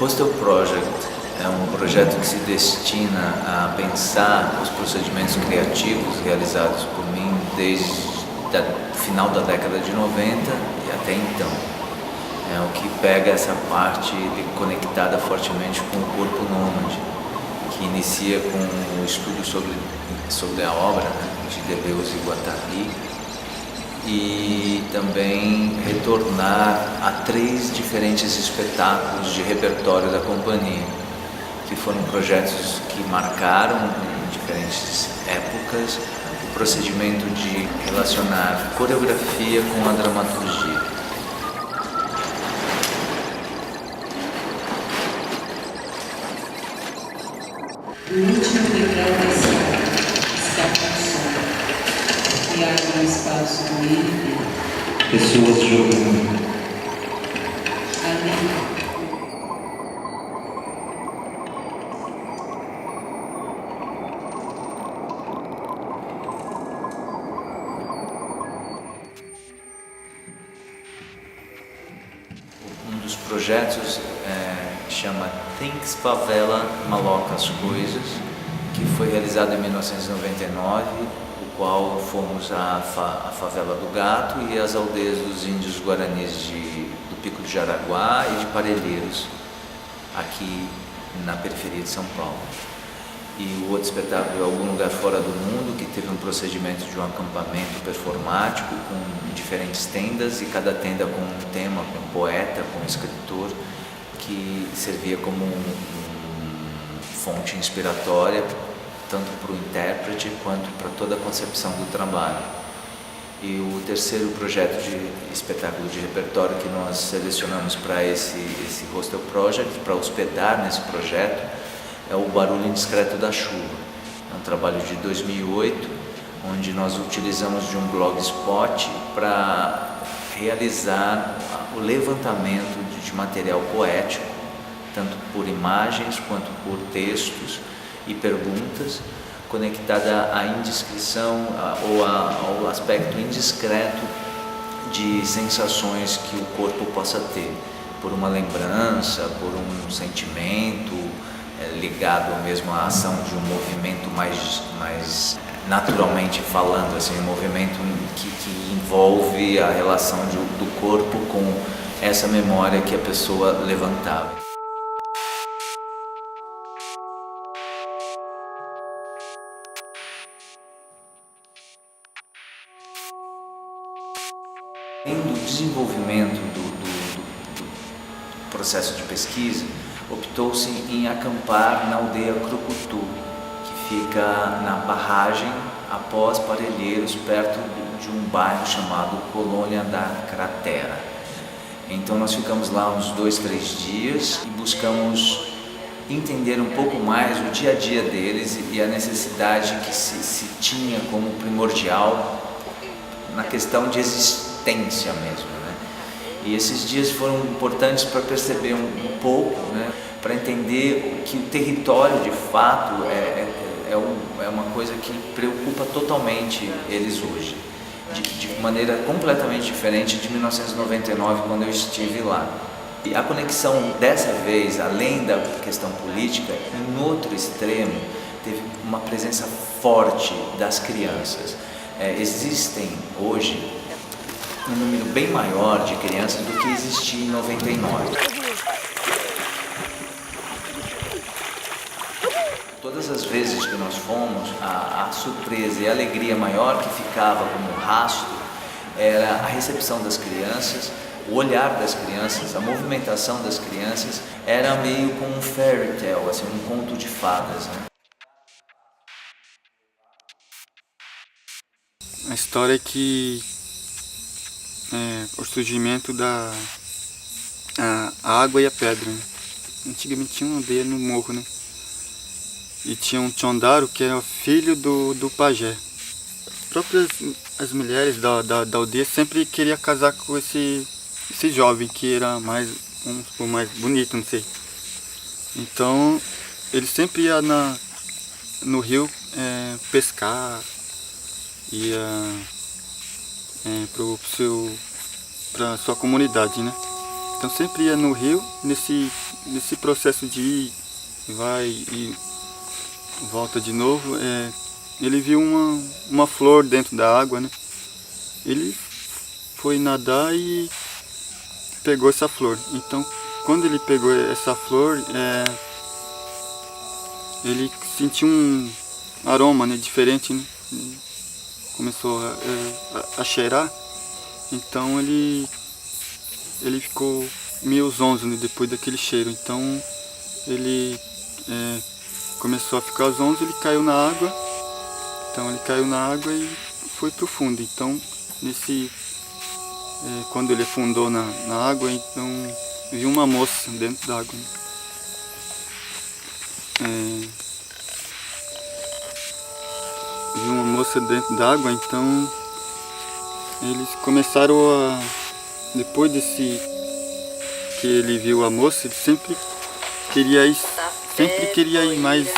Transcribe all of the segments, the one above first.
Hostel Project é um projeto que se destina a pensar os procedimentos criativos realizados por mim desde o final da década de 90 e até então. É o que pega essa parte conectada fortemente com o corpo nômade, que inicia com o estudo sobre a obra, né, de Deleuze e Guattari, e também retornar a 3 diferentes espetáculos de repertório da companhia, que foram projetos que marcaram em diferentes épocas o procedimento de relacionar coreografia com a dramaturgia. O último degrau da escada está com sono. Criar um espaço livre. Pessoas jogando. Ali. Um dos projetos chama Things Favela Maloca as Coisas, que foi realizado em 1999, o qual fomos à favela do Gato e às aldeias dos índios guaranis do Pico do Jaraguá e de Parelheiros, aqui na periferia de São Paulo. E o outro espetáculo é Algum Lugar Fora do Mundo, que teve um procedimento de um acampamento performático com diferentes tendas, e cada tenda com um tema, com um poeta, com um escritor, que servia como fonte inspiratória tanto para o intérprete quanto para toda a concepção do trabalho. E o terceiro projeto de espetáculo de repertório que nós selecionamos para esse Hostel Project, para hospedar nesse projeto, é o Barulho Indiscreto da Chuva. É um trabalho de 2008, onde nós utilizamos de um blogspot para realizar o levantamento de material poético, tanto por imagens quanto por textos e perguntas, conectada à indiscrição ou ao aspecto indiscreto de sensações que o corpo possa ter, por uma lembrança, por um sentimento ligado mesmo à ação de um movimento mais naturalmente falando, assim, um movimento que envolve a relação do corpo com essa memória que a pessoa levantava. No desenvolvimento do processo de pesquisa, optou-se em acampar na aldeia Crucutu, que fica na barragem após Parelheiros, perto de um bairro chamado Colônia da Cratera. Então nós ficamos lá uns 2, 3 dias e buscamos entender um pouco mais o dia a dia deles e a necessidade que se tinha como primordial na questão de existência mesmo, né? E esses dias foram importantes para perceber um pouco, né? Para entender que o território de fato é uma coisa que preocupa totalmente eles hoje, de maneira completamente diferente de 1999, quando eu estive lá. E a conexão dessa vez, além da questão política, em outro extremo, teve uma presença forte das crianças. Existem hoje um número bem maior de crianças do que existia em 99. Todas as vezes que nós fomos, a surpresa e a alegria maior que ficava como rastro era a recepção das crianças, o olhar das crianças, a movimentação das crianças. Era meio como um fairy tale, assim, um conto de fadas, né? A história que o surgimento da a água e a pedra, né? Antigamente tinha uma aldeia no morro, né? E tinha um Tchondaro que era filho do pajé. As mulheres da aldeia sempre queriam casar com esse jovem que era mais bonito, não sei. Então ele sempre ia no rio pescar, ia para sua comunidade, né? Então sempre ia no rio, nesse processo de ir, vai e volta de novo, ele viu uma flor dentro da água, né? Ele foi nadar e pegou essa flor. Então quando ele pegou essa flor, ele sentiu um aroma, né, diferente, né? Começou a cheirar, então ele ficou meio zonzo, né, depois daquele cheiro. Então ele começou a ficar zonzo, ele caiu na água. Então ele caiu na água e foi pro fundo. Então quando ele afundou na água, então viu uma moça dentro da água, né? Viu uma moça dentro da água, então eles começaram depois que ele viu a moça, ele sempre queria ir mais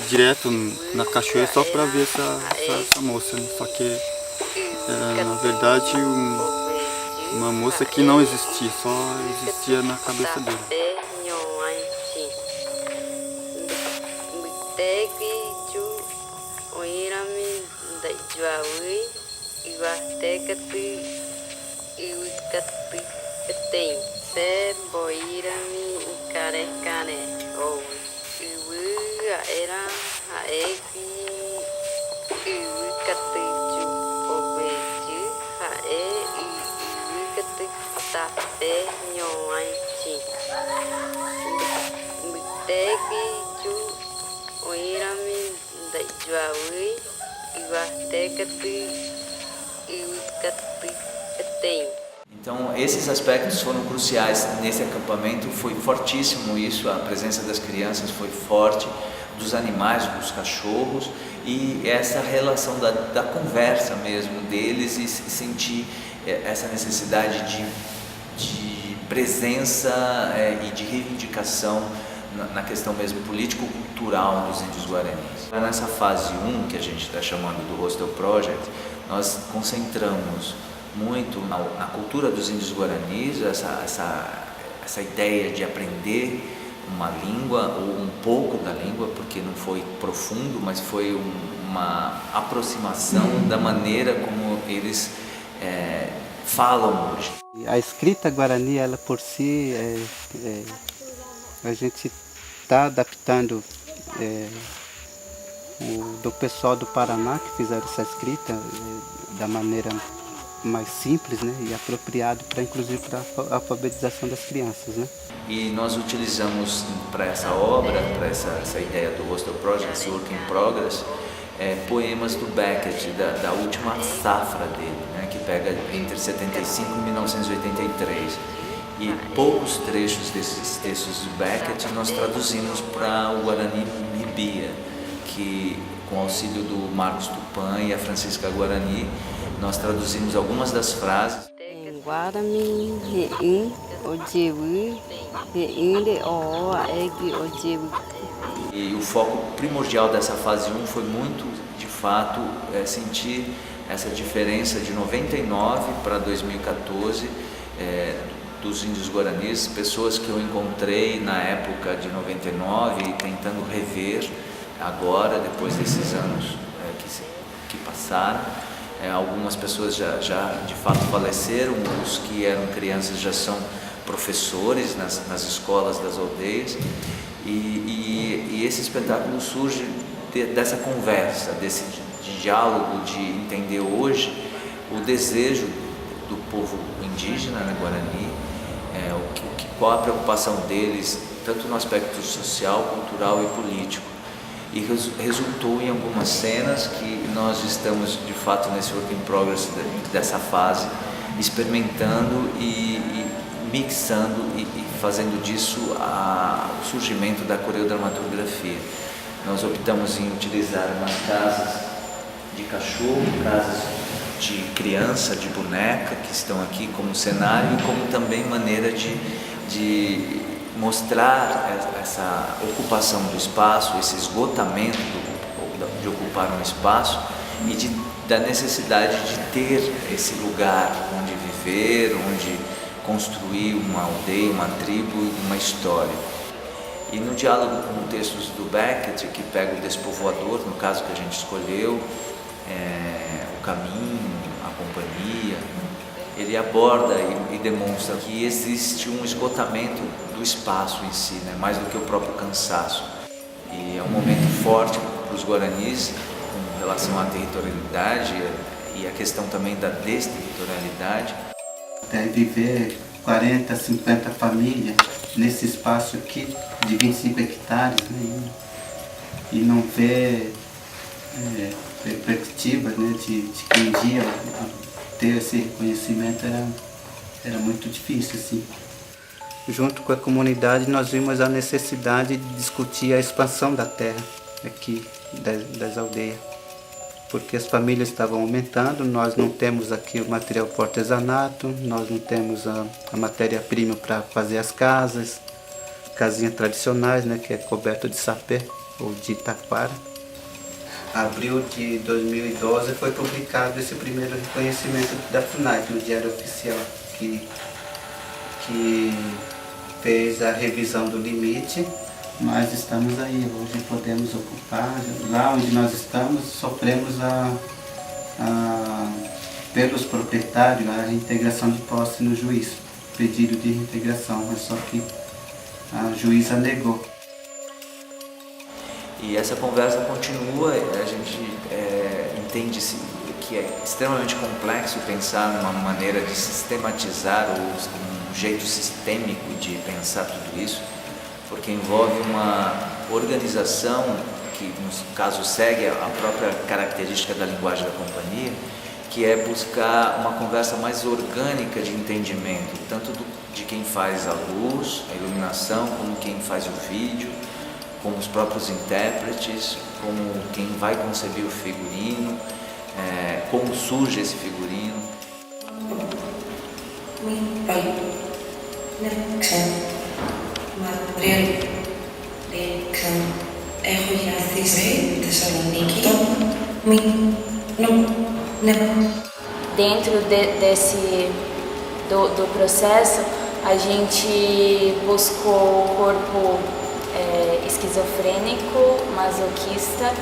direto na cachoeira só para ver essa moça, né? Só que era na verdade uma moça que não existia, só existia na cabeça dele. Então esses aspectos foram cruciais nesse acampamento, foi fortíssimo isso, a presença das crianças foi forte, dos animais, dos cachorros, e essa relação da conversa mesmo deles, e sentir essa necessidade de presença e de reivindicação na questão mesmo político-cultural dos índios guaranis. Nessa fase 1, que a gente está chamando do Hostel Project, nós concentramos muito na cultura dos índios guaranis, essa ideia de aprender uma língua ou um pouco da língua, porque não foi profundo, mas foi uma aproximação da maneira como eles falam hoje. A escrita guarani, ela por si, a gente está adaptando do pessoal do Paraná que fizeram essa escrita da maneira mais simples, né, e apropriado para inclusive para a alfabetização das crianças, né? E nós utilizamos para essa obra, para essa ideia do Hostel Project, esse Work in Progress, poemas do Beckett, da última safra dele, né, que pega entre 75 e 1983. E poucos trechos desses textos do Beckett nós traduzimos para o Guarani Mibia, que com o auxílio do Marcos Tupã e a Francisca Guarani, nós traduzimos algumas das frases. E o foco primordial dessa fase 1 foi muito, de fato, sentir essa diferença de 99 para 2014 dos índios guaranis, pessoas que eu encontrei na época de 99 e tentando rever agora, depois desses anos que passaram. Algumas pessoas já de fato faleceram, os que eram crianças já são professores nas escolas das aldeias, e esse espetáculo surge dessa conversa, desse diálogo, de entender hoje o desejo do povo indígena, né, Guarani, qual a preocupação deles, tanto no aspecto social, cultural e político. e resultou em algumas cenas que nós estamos de fato nesse work in progress dessa fase, experimentando e mixando e fazendo disso o surgimento da coreodramatografia. Nós optamos em utilizar umas casas de cachorro, casas de criança, de boneca, que estão aqui como cenário e como também maneira de mostrar essa ocupação do espaço, esse esgotamento de ocupar um espaço e da necessidade de ter esse lugar onde viver, onde construir uma aldeia, uma tribo, uma história. E no diálogo com textos do Beckett, que pega o despovoador, no caso que a gente escolheu, o caminho, a companhia, ele aborda e demonstra que existe um esgotamento do espaço em si, né? Mais do que o próprio cansaço. E é um momento forte para os guaranis com relação à territorialidade e a questão também da desterritorialidade. Viver 40, 50 famílias nesse espaço aqui de 25 hectares, né? E não ver perspectiva, né? de que um dia ter esse reconhecimento era muito difícil, assim. Junto com a comunidade nós vimos a necessidade de discutir a expansão da terra aqui das aldeias, porque as famílias estavam aumentando, nós não temos aqui o material para o artesanato, nós não temos a matéria-prima para fazer as casas, casinhas tradicionais, né, que é coberto de sapé ou de taquara. Abril de 2012 foi publicado esse primeiro reconhecimento da FUNAI, no Diário Oficial, que fez a revisão do limite, mas estamos aí, hoje podemos ocupar, lá onde nós estamos, sofremos pelos proprietários a reintegração de posse no juiz, pedido de reintegração, mas só que a juíza negou. E essa conversa continua, a gente entende que é extremamente complexo pensar numa maneira de sistematizar ou um jeito sistêmico de pensar tudo isso, porque envolve uma organização que, no caso, segue a própria característica da linguagem da companhia, que é buscar uma conversa mais orgânica de entendimento, tanto de quem faz a luz, a iluminação, como quem faz o vídeo, como os próprios intérpretes, como quem vai conceber o figurino, como surge esse figurino. Dentro do processo, a gente buscou o corpo esquizofrênico, masoquista,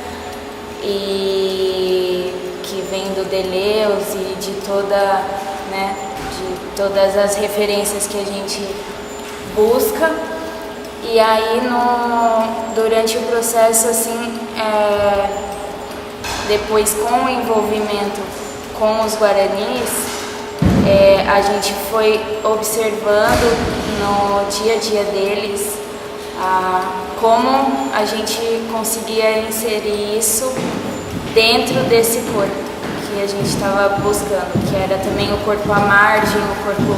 e que vem do Deleuze e de todas as referências que a gente busca. E aí durante o processo, assim, depois com o envolvimento com os guaranis, a gente foi observando no dia a dia deles como a gente conseguia inserir isso dentro desse corpo que a gente estava buscando, que era também o corpo à margem, o corpo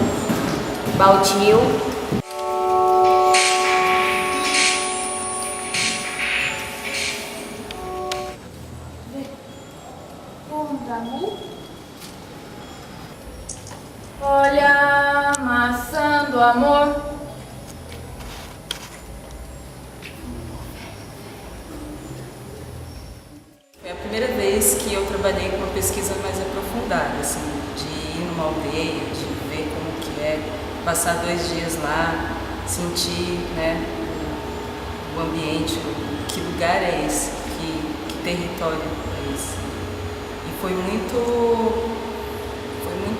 baldio. Olha a maçã do amor. Foi a primeira vez que eu trabalhei com uma pesquisa mais aprofundada, assim, de ir numa aldeia, de ver como que é, passar 2 dias lá, sentir, né, o ambiente, que lugar é esse, que território é esse. E foi muito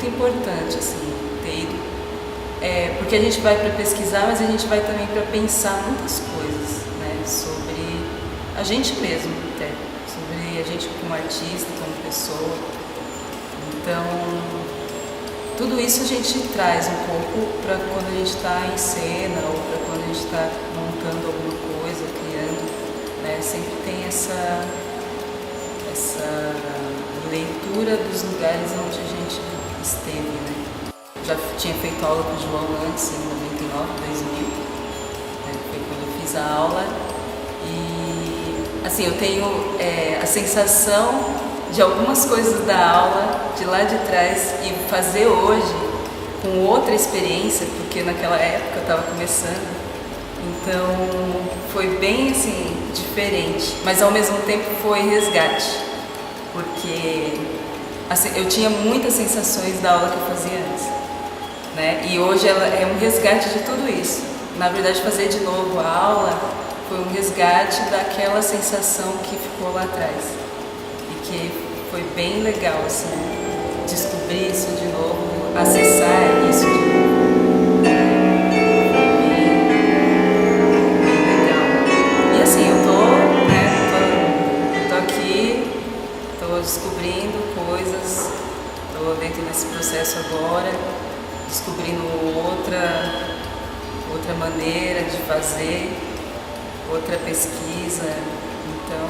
importante, assim, ter ido, porque a gente vai para pesquisar, mas a gente vai também para pensar muitas coisas, né, sobre a gente mesmo, até, sobre a gente como artista, como pessoa. Então, tudo isso a gente traz um pouco para quando a gente está em cena ou para quando a gente está montando alguma coisa, criando, né? Sempre tem essa leitura dos lugares onde a gente esteve, né? Já tinha feito aula com o João antes, em 99, 2000, né? Foi quando eu fiz a aula. E, assim, eu tenho a sensação de algumas coisas da aula de lá de trás e fazer hoje com outra experiência, porque naquela época eu estava começando. Então, foi bem, assim, diferente, mas ao mesmo tempo foi resgate, porque assim, eu tinha muitas sensações da aula que eu fazia antes, né? E hoje ela é um resgate de tudo isso. Na verdade, fazer de novo a aula foi um resgate daquela sensação que ficou lá atrás e que foi bem legal, assim, descobrir isso de novo, acessar isso de novo. Descobrindo coisas, estou dentro desse processo agora, descobrindo outra maneira de fazer, outra pesquisa. Então,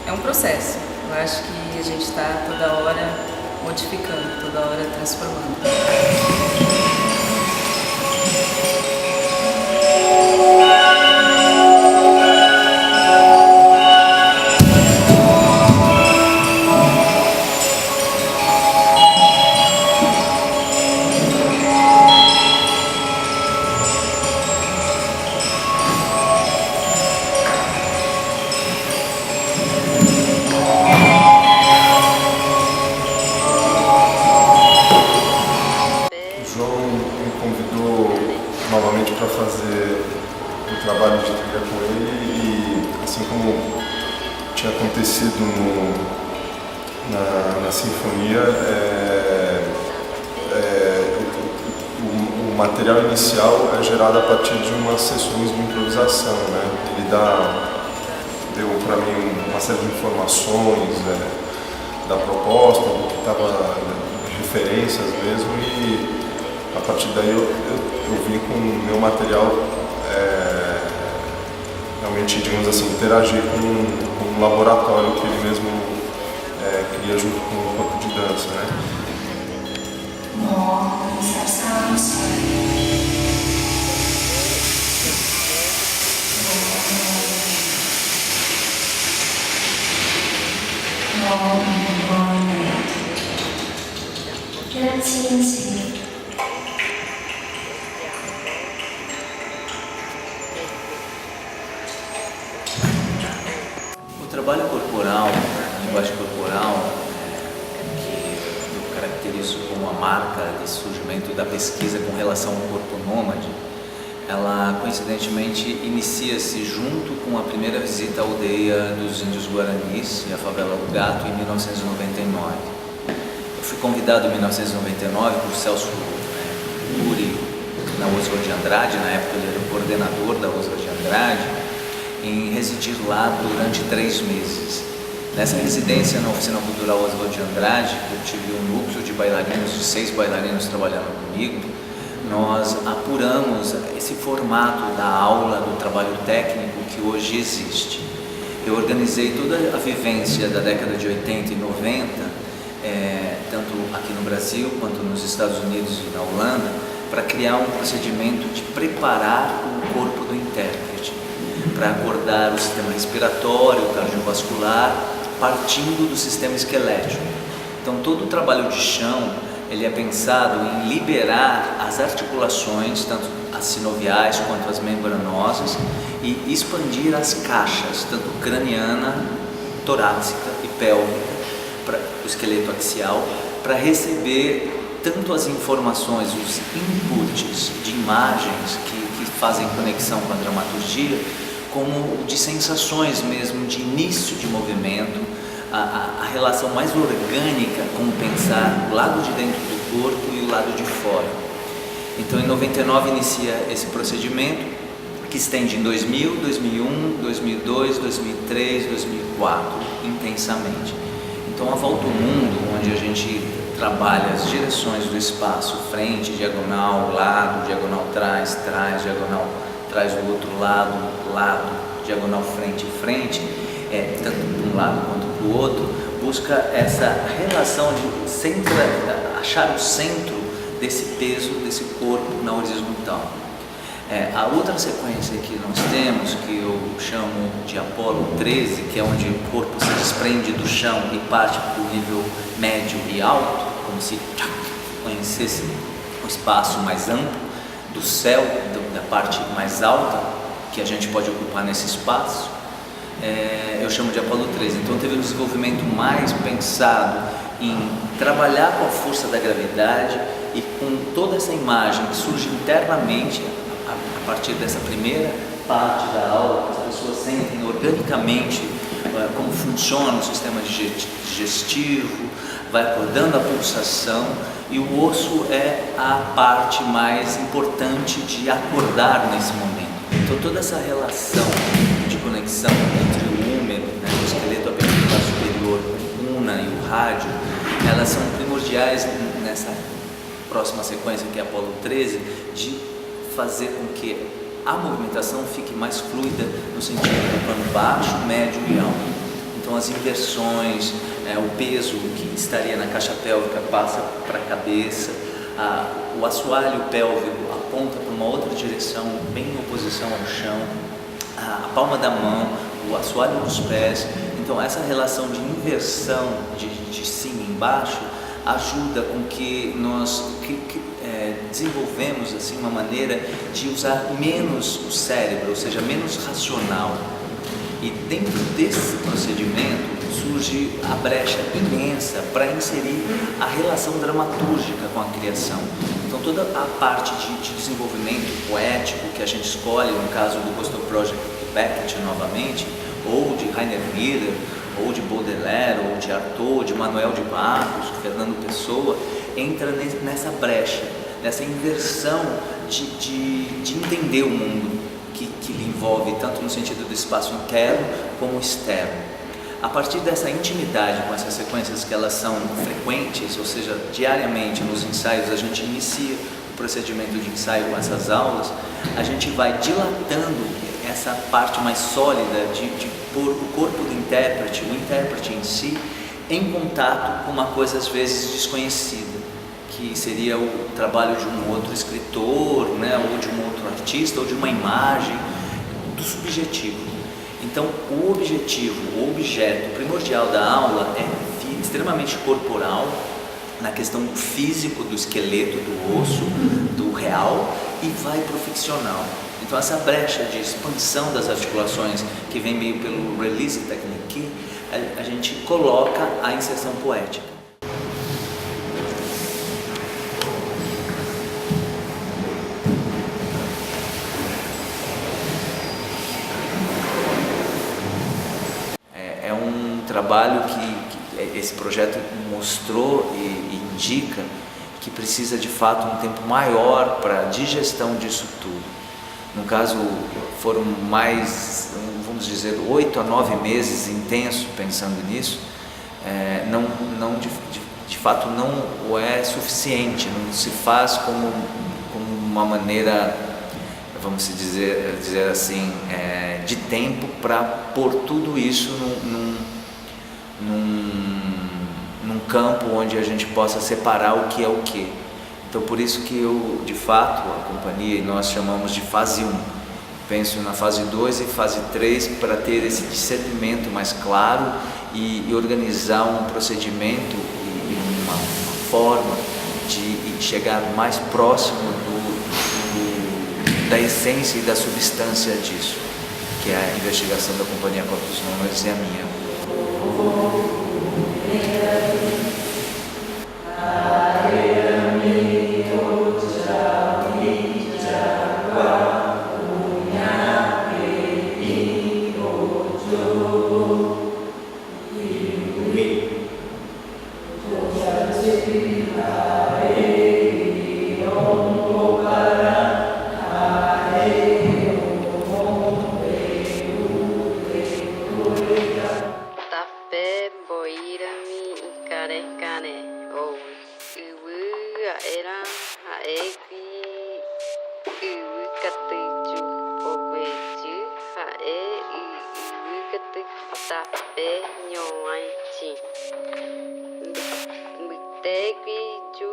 é um processo. Eu acho que a gente está toda hora modificando, toda hora transformando. Novamente para fazer um trabalho de trilha com ele e, assim como tinha acontecido na sinfonia, o material inicial é gerado a partir de umas sessões de improvisação, né? Ele deu para mim uma série de informações da proposta, do que estava, referências mesmo, e a partir daí eu vim com o meu material realmente, digamos assim, interagir com um laboratório que ele mesmo cria junto com o corpo de dança, né? O trabalho corporal, a linguagem corporal, que eu caracterizo como a marca de surgimento da pesquisa com relação ao corpo nômade, ela coincidentemente inicia-se junto com a primeira visita à aldeia dos índios Guaranis e à favela do Gato em 1999. Eu fui convidado em 1999 por Celso Uri, na Oswald de Andrade, na época ele era o coordenador da Oswald de Andrade, em residir lá durante 3 meses. Nessa residência na Oficina Cultural Oswald de Andrade, eu tive um núcleo de bailarinos, de 6 bailarinos trabalhando comigo. Nós apuramos esse formato da aula, do trabalho técnico que hoje existe. Eu organizei toda a vivência da década de 80 e 90, tanto aqui no Brasil quanto nos Estados Unidos e na Holanda, para criar um procedimento de preparar o corpo do intérprete, para acordar o sistema respiratório, o cardiovascular, partindo do sistema esquelético. Então todo o trabalho de chão, ele é pensado em liberar as articulações, tanto as sinoviais quanto as membranosas, e expandir as caixas, tanto craniana, torácica e pélvica, para o esqueleto axial, para receber tanto as informações, os inputs de imagens que fazem conexão com a dramaturgia, como de sensações mesmo, de início de movimento, a relação mais orgânica com o pensar, o lado de dentro do corpo e o lado de fora. Então, em 99 inicia esse procedimento, que estende em 2000, 2001, 2002, 2003, 2004, intensamente. Então, a volta ao mundo, onde a gente trabalha as direções do espaço, frente, diagonal, lado, diagonal trás, diagonal trás do outro lado, diagonal frente e frente, tanto para um lado quanto para o outro, busca essa relação de achar o centro desse peso, desse corpo na horizontal. A outra sequência que nós temos, que eu chamo de Apolo 13, que é onde o corpo se desprende do chão e parte para o nível médio e alto, como se conhecesse o espaço mais amplo do céu, da parte mais alta que a gente pode ocupar nesse espaço, eu chamo de Apolo 13. Então teve um desenvolvimento mais pensado em trabalhar com a força da gravidade e com toda essa imagem que surge internamente a partir dessa primeira parte da aula, que as pessoas sentem organicamente como funciona o sistema digestivo, vai acordando a pulsação, e o osso é a parte mais importante de acordar nesse momento. Então toda essa relação de conexão entre o húmero, o esqueleto apicular superior, o una e o rádio, elas são primordiais nessa próxima sequência, que é Apolo 13, de fazer com que a movimentação fique mais fluida no sentido do plano baixo, médio e alto. Então as inversões, o peso que estaria na caixa pélvica passa para a cabeça, o assoalho pélvico aponta para uma outra direção, bem em oposição ao chão, a palma da mão, o assoalho dos pés. Então essa relação de inversão de cima e embaixo ajuda com que nós desenvolvemos assim uma maneira de usar menos o cérebro, ou seja, menos racional. E dentro desse procedimento surge a brecha imensa para inserir a relação dramatúrgica com a criação. Então toda a parte de desenvolvimento poético que a gente escolhe, no caso do Coastal Project de Beckett novamente, ou de Rainer Miller, ou de Baudelaire, ou de Artaud, de Manuel de Barros, de Fernando Pessoa, entra nessa brecha, nessa inversão de entender o mundo que lhe envolve, tanto no sentido do espaço interno como externo. A partir dessa intimidade com essas sequências, que elas são frequentes, ou seja, diariamente nos ensaios a gente inicia o procedimento de ensaio com essas aulas, a gente vai dilatando essa parte mais sólida de pôr o corpo do intérprete, o intérprete em si, em contato com uma coisa às vezes desconhecida, que seria o trabalho de um outro escritor, ou de um outro artista, ou de uma imagem, do subjetivo. Então, o objetivo, o objeto primordial da aula é extremamente corporal, na questão físico do esqueleto, do osso, do real, e vai para o ficcional. Então, essa brecha de expansão das articulações, que vem meio pelo release technique, a gente coloca a inserção poética. É um trabalho que esse projeto mostrou e indica que precisa de fato um tempo maior para a digestão disso tudo. No caso, foram mais, vamos dizer, 8 a 9 meses intensos pensando nisso. De fato não é suficiente, não se faz como uma maneira, vamos dizer assim, de tempo para pôr tudo isso num campo onde a gente possa separar o que é o que. Então por isso que eu, de fato, a companhia e nós chamamos de fase 1. Penso na fase 2 e fase 3 para ter esse discernimento mais claro e organizar um procedimento e uma forma de chegar mais próximo da essência e da substância disso, que é a investigação da Companhia Corpus Nómades e a minha. Era tapé nhoanchi. Mbiteki ju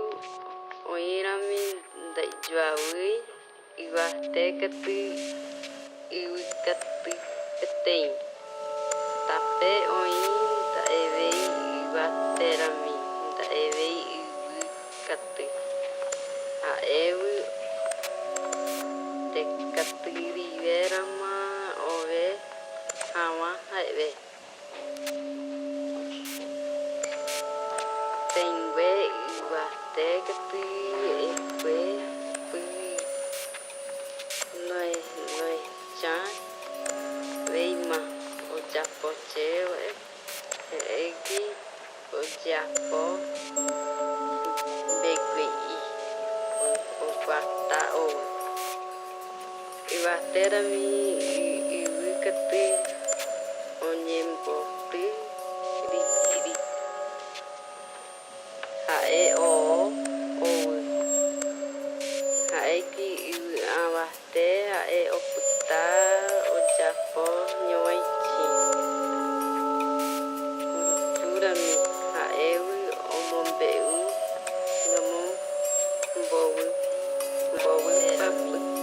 oirami daijuaui iwateka iwikatu ketei. Tapé oin daevei iwaterami daevei iwikatu. Aewu tekatiriverama ove hama haeve. Tengue iwatekatu ekwe noi chan veima ojapocheo egi ojapo begui oguata o iwaterami iwikatu onyembotu ri hae o haeki awate hae okuta ojapo nyoichi kulturami haewu omombeu nomu mbowu papu